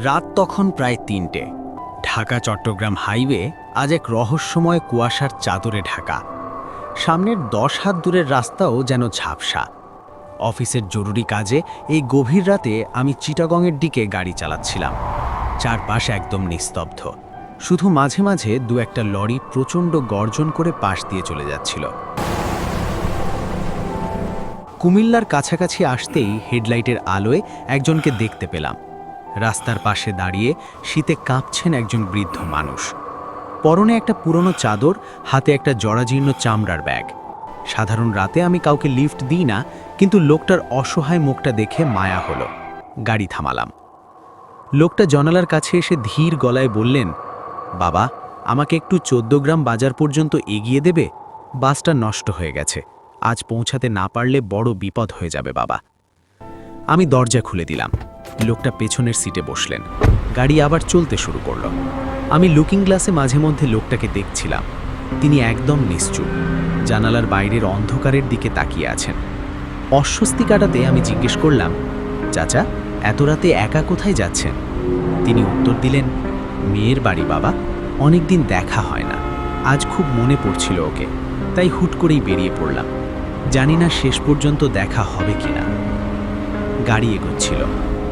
রাত তখন প্রায় ৩টে। ঢাকা চট্টগ্রাম হাইওয়ে আজ এক রহস্যময় কুয়াশার চাদরে ঢাকা। সামনের ১০ হাত দূরের রাস্তাও যেন ঝাপসা। অফিসের জরুরি কাজে এই গভীর রাতে আমি চিটাগংয়ের দিকে গাড়ি চালাচ্ছিলাম। চারপাশ একদম নিস্তব্ধ, শুধু মাঝে মাঝে দু একটা লরি প্রচণ্ড গর্জন করে পাশ দিয়ে চলে যাচ্ছিল। কুমিল্লার কাছাকাছি আসতেই হেডলাইটের আলোয় একজনকে দেখতে পেলাম। রাস্তার পাশে দাঁড়িয়ে শীতে কাঁপছেন একজন বৃদ্ধ মানুষ। পরনে একটা পুরনো চাদর, হাতে একটা জরাজীর্ণ চামড়ার ব্যাগ। সাধারণ রাতে আমি কাউকে লিফট দিই না, কিন্তু লোকটার অসহায় মুখটা দেখে মায়া হলো। গাড়ি থামালাম। লোকটা জানালার কাছে এসে ধীর গলায় বললেন, বাবা, আমাকে একটু ১৪ গ্রাম বাজার পর্যন্ত এগিয়ে দেবে? বাসটা নষ্ট হয়ে গেছে, আজ পৌঁছাতে না পারলে বড় বিপদ হয়ে যাবে বাবা। আমি দরজা খুলে দিলাম। লোকটা পেছনের সিটে বসলেন। গাড়ি আবার চলতে শুরু করলো। আমি লুকিং গ্লাসে মাঝে মধ্যে লোকটাকে দেখছিলাম। তিনি একদম নিশ্চুপ, জানালার বাইরের অন্ধকারের দিকে তাকিয়ে আছেন। অস্বস্তি কাটাতে আমি জিজ্ঞেস করলাম, চাচা, এত রাতে একা কোথায় যাচ্ছেন? তিনি উত্তর দিলেন, মেয়ের বাড়ি বাবা, অনেকদিন দেখা হয় না, আজ খুব মনে পড়ছিল ওকে, তাই হুট করেই বেরিয়ে পড়লাম। জানি না শেষ পর্যন্ত দেখা হবে কিনা। গাড়ি এগোচ্ছিল।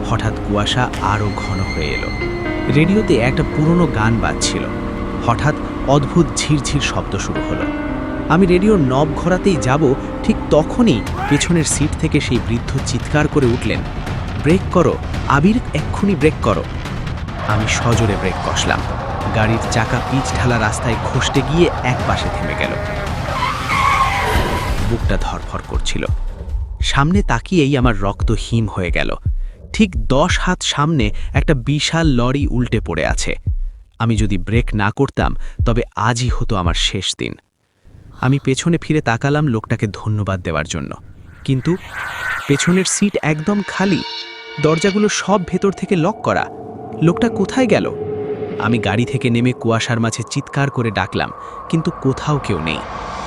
হঠাৎ কুয়াশা আরও ঘন হয়ে এলো। রেডিওতে একটা পুরনো গান বাজছিল। হঠাৎ অদ্ভুত ঝিরঝির শব্দ শুরু হলো। আমি রেডিওর নব ঘোরাতেই যাব, ঠিক তখনই পেছনের সিট থেকে সেই বৃদ্ধ চিৎকার করে উঠলেন, ব্রেক করো আবির, এক্ষুনি ব্রেক করো। আমি সজোরে ব্রেক কষলাম। গাড়ির চাকা পিচ ঢালা রাস্তায় খসতে গিয়ে এক পাশে থেমে গেল। বুকটা ধরফর করছিল। সামনে তাকিয়েই আমার রক্ত হিম হয়ে গেল। ঠিক ১০ হাত সামনে একটা বিশাল লরি উল্টে পড়ে আছে। আমি যদি ব্রেক না করতাম তবে আজই হতো আমার শেষ দিন। আমি পেছনে ফিরে তাকালাম লোকটাকে ধন্যবাদ দেওয়ার জন্য, কিন্তু পেছনের সিট একদম খালি, দরজাগুলো সব ভেতর থেকে লক করা। লোকটা কোথায় গেল? আমি গাড়ি থেকে নেমে কুয়াশার মাঝে চিৎকার করে ডাকলাম, কিন্তু কোথাও কেউ নেই,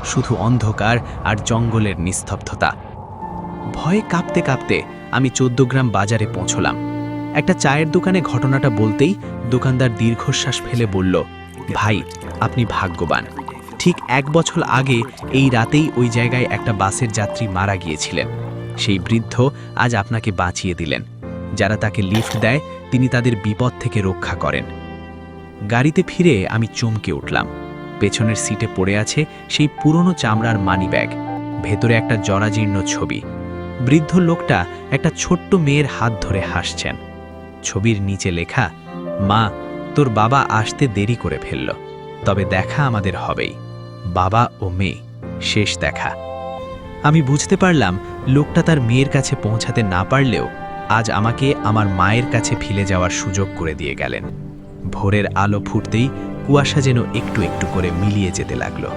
শুধু অন্ধকার আর জঙ্গলের নিস্তব্ধতা। ভয়ে কাঁপতে কাঁপতে আমি ১৪ গ্রাম বাজারে পৌঁছলাম। একটা চায়ের দোকানে ঘটনাটা বলতেই দোকানদার দীর্ঘশ্বাস ফেলে বলল, ভাই, আপনি ভাগ্যবান। ঠিক ১ বছর আগে এই রাতেই ওই জায়গায় একটা বাসের যাত্রী মারা গিয়েছিলেন। সেই বৃদ্ধ আজ আপনাকে বাঁচিয়ে দিলেন। যারা তাকে লিফট দেয় তিনি তাদের বিপদ থেকে রক্ষা করেন। গাড়িতে ফিরে আমি চমকে উঠলাম। পেছনের সিটে পড়ে আছে সেই পুরনো চামড়ার মানিব্যাগ, ভেতরে একটা জরাজীর্ণ ছবি। বৃদ্ধ লোকটা একটা ছোট্ট মেয়ের হাত ধরে হাসছেন। ছবির নিচে লেখা, মা, তোর বাবা আসতে দেরি করে ফেলল, তবে দেখা আমাদের হবেই। বাবা ও মেয়ে, শেষ দেখা। আমি বুঝতে পারলাম লোকটা তার মেয়ের কাছে পৌঁছাতে না পারলেও আজ আমাকে আমার মায়ের কাছে ফিরে যাওয়ার সুযোগ করে দিয়ে গেলেন। ভোরের আলো ফুটতেই কুয়াশা যেন একটু একটু করে মিলিয়ে যেতে লাগলো।